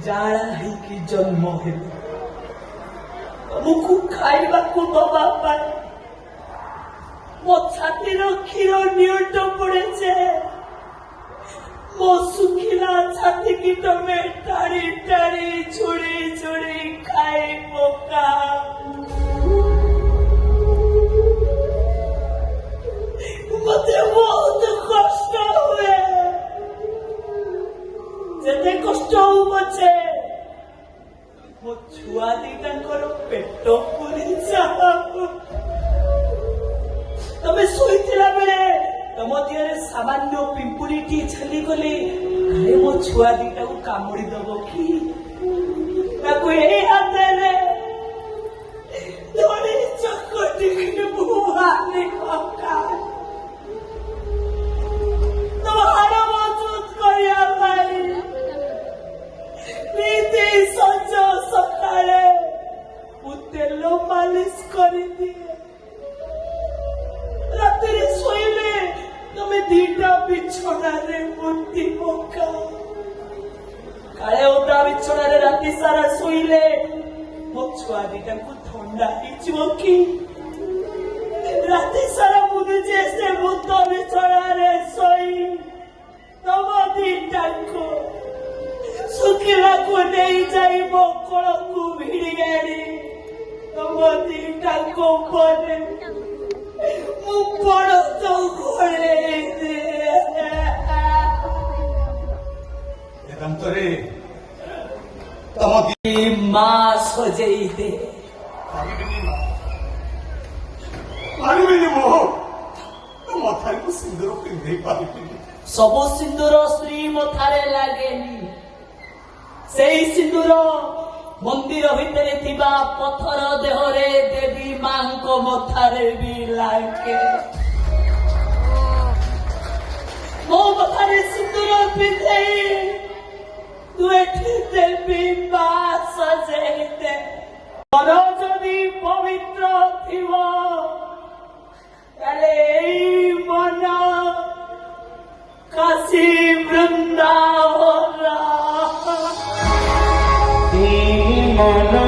ଜାଳା ହେଇକି ଜନ୍ମ ହେଲି ତମକୁ ଖାଇବାକୁ ଦବା ପାଇଁ ମୋ ଛାତିର କ୍ଷୀର ନିଅଣ୍ଟ ପଡେছে ମୋ ଶୁଖିଲା ଛାତିକି ତମେ ଟାଣି ଟାଣି ଛୁଡ଼ି ଛୁଡ଼ି ଖାଇ ପକା ମତେ ବହୁତ କଷ୍ଟ ହୁଏ ଯେତେ କଷ୍ଟ ହଉ ପଛେ ମୋ ଛୁଆ ଦିଟାଙ୍କର ପେଟ ପୁରିଯା ତମେ ଶୋଇଥିଲା ବେଳେ ତମ ଦେହରେ ସାମାନ୍ୟ ପିମ୍ପୁଡ଼ିଟି ଛାଲିଗଲେ ଘରେ ମୋ ଛୁଆ ଦିଟାକୁ କାମୁଡ଼ି ଦବ କି ତାକୁ ଏଇ ହାତରେ ଧରି ଚକଟିକି ବୁହାନି ପକାଏ ତମ ହାଡ଼ ମଜବୁତ କରିବା ପାଇଁ ନିତି ସଞ୍ଜ ସକାଳେ ମୁଁ ତେଲ ମାଲିସ କରିଦିଏ ରାତିରେ ଶୋଇଲେ ତମେ ଦିଟା ବିଛଣାରେ ମୁତି ପକାଅ କାଳେ ଓଦା ବିଛଣାରେ ରାତି ସାରା ଶୋଇଲେ ମୋ ଛୁଆ ଦିଟାଙ୍କୁ ଥଣ୍ଡା ହେଇଯିବ କି ରାତି ସାରା ବୁଲୁଛେ ସେ ଭୂତ ବିଛଣାରେ ଶୋଇ ତମ ଦିଟାଙ୍କୁ ଶୁଖିଲାକୁ ନେଇ ଯାଇ ମୋ କୋଳକୁ ଭିଡ଼ି ଆଣି ତମ ଦିଟାଙ୍କ ଉପରେ ମୁଁ ବଡ଼ ତ ଘୋଡ଼େଇ ଦିଏ ଏକାନ୍ତରେ ତମ ମା ସଜେଇ ଦେ ପାରିବିନି ମୋ ମଥାରେ ମୁଁ ସିନ୍ଦୁର ପିନ୍ଧେଇ ପାରିବିନି ସବୁ ସିନ୍ଦୁର ସ୍ତ୍ରୀ ମଥାରେ ଲାଗେନି ସେଇ ସିନ୍ଦୁର ମନ୍ଦିର ଭିତରେ ଥିବା ପଥର ଦେହରେ ଦେବୀ ମାଙ୍କ ମଥାରେ ବି ଲାଗେ ମୋ ମଥାରେ ସିନ୍ଦୁର ପିନ୍ଧେଇ ତୁ ଏଠି ଦେବୀ ମା ସଜେଇ ଦେ ମନ ଯଦି ପବିତ୍ର ଥିବ ତାହେଲେ ଏଇ ମନ କାଶୀ ବୃନ୍ଦାବନ মন